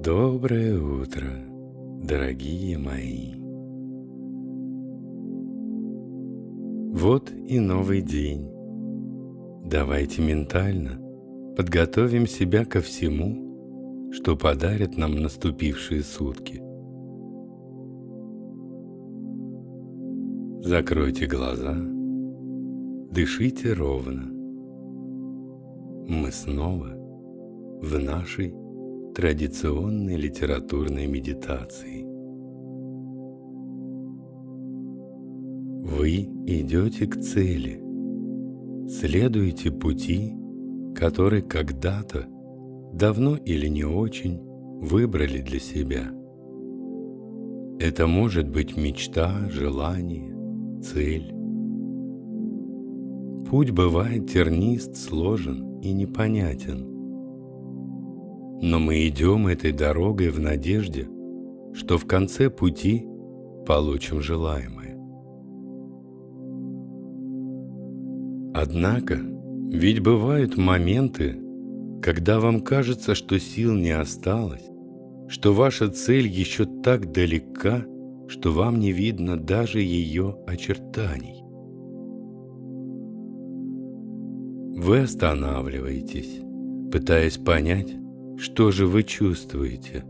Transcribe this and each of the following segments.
Доброе утро, дорогие мои! Вот и новый день. Давайте ментально подготовим себя ко всему, что подарят нам наступившие сутки. Закройте глаза, дышите ровно. Мы снова в нашей традиционной литературной медитации. Вы идете к цели, следуете пути, который когда-то, давно или не очень, выбрали для себя. Это может быть мечта, желание, цель. Путь бывает тернист, сложен и непонятен. Но мы идем этой дорогой в надежде, что в конце пути получим желаемое. Однако, ведь бывают моменты, когда вам кажется, что сил не осталось, что ваша цель еще так далека, что вам не видно даже ее очертаний. Вы останавливаетесь, пытаясь понять, что же вы чувствуете.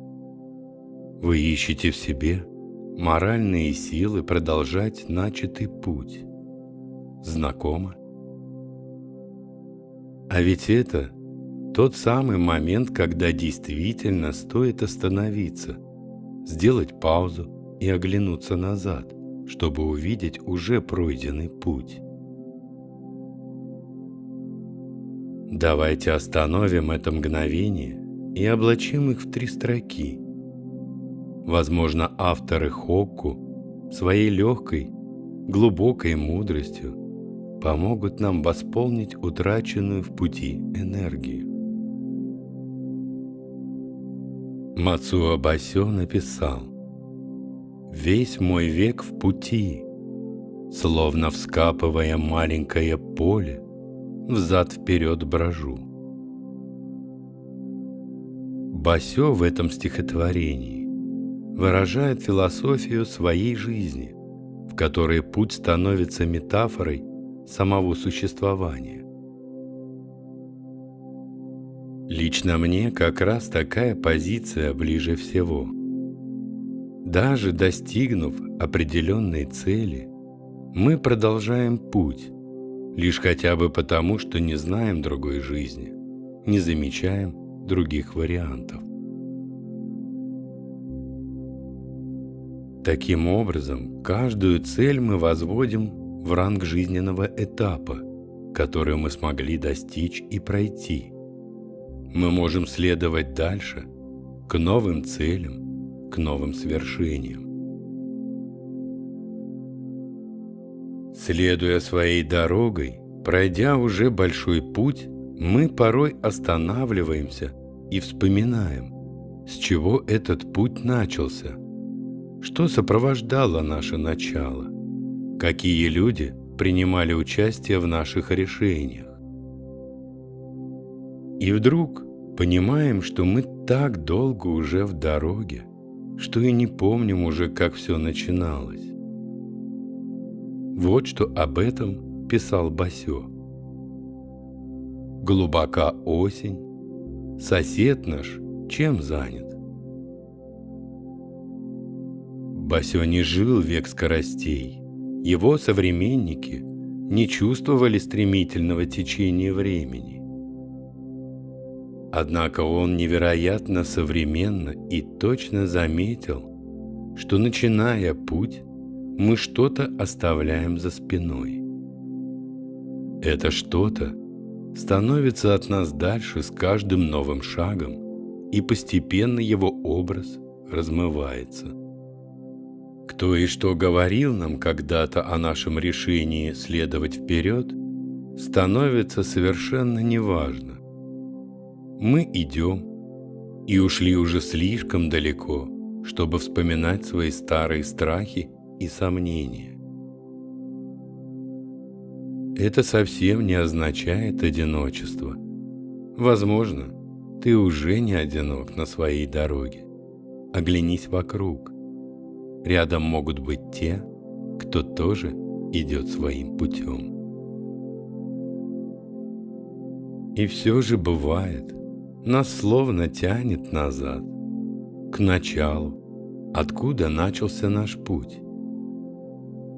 Вы ищете в себе моральные силы продолжать начатый путь. Знакомо? А ведь это тот самый момент, когда действительно стоит остановиться, сделать паузу и оглянуться назад, чтобы увидеть уже пройденный путь. Давайте остановим это мгновение и облачим их в 3 строки. Возможно, авторы Хокку своей легкой, глубокой мудростью помогут нам восполнить утраченную в пути энергию. Мацуо Басё написал: «Весь мой век в пути, словно вскапывая маленькое поле, взад-вперед брожу». Басё в этом стихотворении выражает философию своей жизни, в которой путь становится метафорой самого существования. Лично мне как раз такая позиция ближе всего. Даже достигнув определенной цели, мы продолжаем путь, лишь хотя бы потому, что не знаем другой жизни, не замечаем других вариантов. Таким образом, каждую цель мы возводим в ранг жизненного этапа, который мы смогли достичь и пройти. Мы можем следовать дальше, к новым целям, к новым свершениям. Следуя своей дорогой, пройдя уже большой путь, мы порой останавливаемся и вспоминаем, с чего этот путь начался, что сопровождало наше начало, какие люди принимали участие в наших решениях. И вдруг понимаем, что мы так долго уже в дороге, что и не помним уже, как все начиналось. Вот что об этом писал Басё. «Глубока осень, сосед наш чем занят?» Басё не жил век скоростей, его современники не чувствовали стремительного течения времени. Однако он невероятно современно и точно заметил, что, начиная путь, мы что-то оставляем за спиной. Это что-то становится от нас дальше с каждым новым шагом, и постепенно его образ размывается. Кто и что говорил нам когда-то о нашем решении следовать вперед, становится совершенно неважно. Мы идем и ушли уже слишком далеко, чтобы вспоминать свои старые страхи и сомнения. Это совсем не означает одиночество. Возможно, ты уже не одинок на своей дороге. оглянись вокруг. Рядом могут быть те, кто тоже идет своим путем. И все же бывает, нас словно тянет назад, к началу, откуда начался наш путь.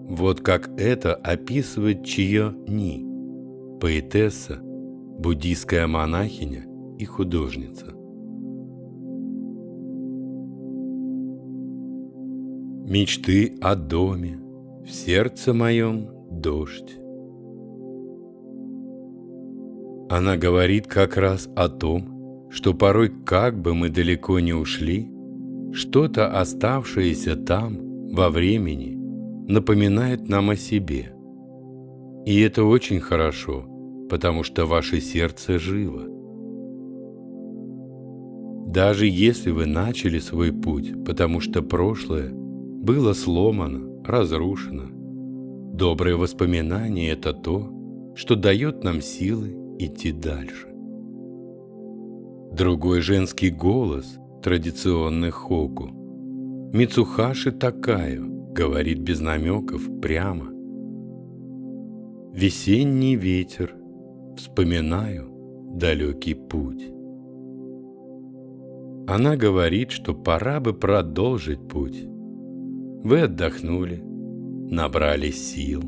Вот как это описывает Чио Ни, поэтесса, буддийская монахиня и художница. Мечты о доме, в сердце моем дождь. Она говорит как раз о том, что порой, как бы мы далеко не ушли, что-то, оставшееся там, во времени, напоминает нам о себе. И это очень хорошо, потому что ваше сердце живо. Даже если вы начали свой путь, потому что прошлое было сломано, разрушено, добрые воспоминания – это то, что дает нам силы идти дальше. Другой женский голос традиционных хоку, Мицухаши Такаю, говорит без намеков прямо. Весенний ветер, вспоминаю далекий путь. Она говорит, что пора бы продолжить путь. Вы отдохнули, набрались сил.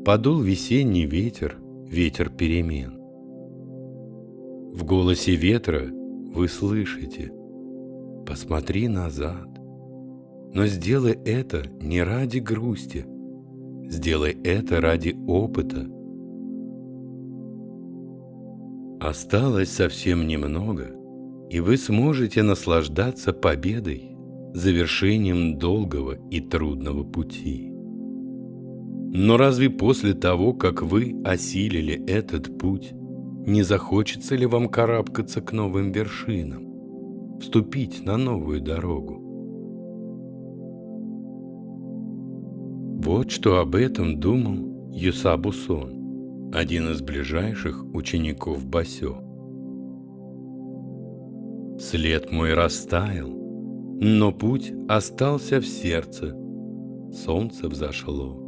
Подул весенний ветер, ветер перемен. В голосе ветра вы слышите: посмотри назад. Но сделай это не ради грусти, сделай это ради опыта. Осталось совсем немного, и вы сможете наслаждаться победой, завершением долгого и трудного пути. Но разве после того, как вы осилили этот путь, не захочется ли вам карабкаться к новым вершинам, вступить на новую дорогу? Вот что об этом думал Юсабу Сон, один из ближайших учеников Басё. След мой растаял, но путь остался в сердце, солнце взошло.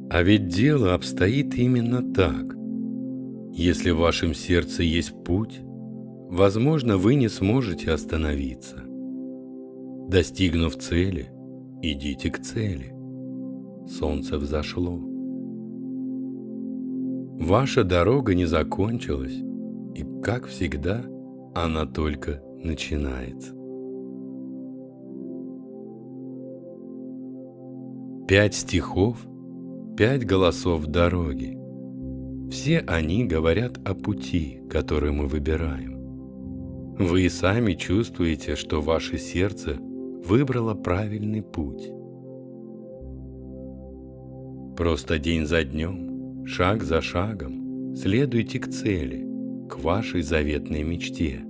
А ведь дело обстоит именно так. Если в вашем сердце есть путь, возможно, вы не сможете остановиться. Достигнув цели, идите к цели. Солнце взошло. Ваша дорога не закончилась, и, как всегда, она только начинается. 5 стихов, 5 голосов дороги. Все они говорят о пути, который мы выбираем. Вы и сами чувствуете, что ваше сердце выбрало правильный путь. Просто день за днем, шаг за шагом следуйте к цели, к вашей заветной мечте.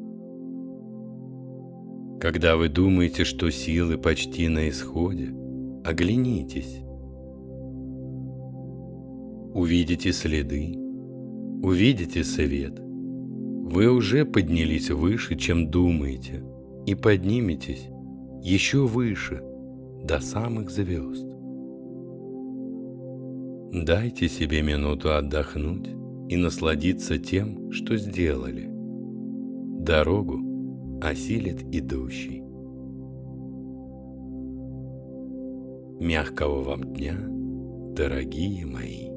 Когда вы думаете, что силы почти на исходе, оглянитесь. Увидите следы, увидите свет. Вы уже поднялись выше, чем думаете, и подниметесь еще выше, до самых звезд. Дайте себе минуту отдохнуть и насладиться тем, что сделали. Дорогу осилит идущий. Мягкого вам дня, дорогие мои!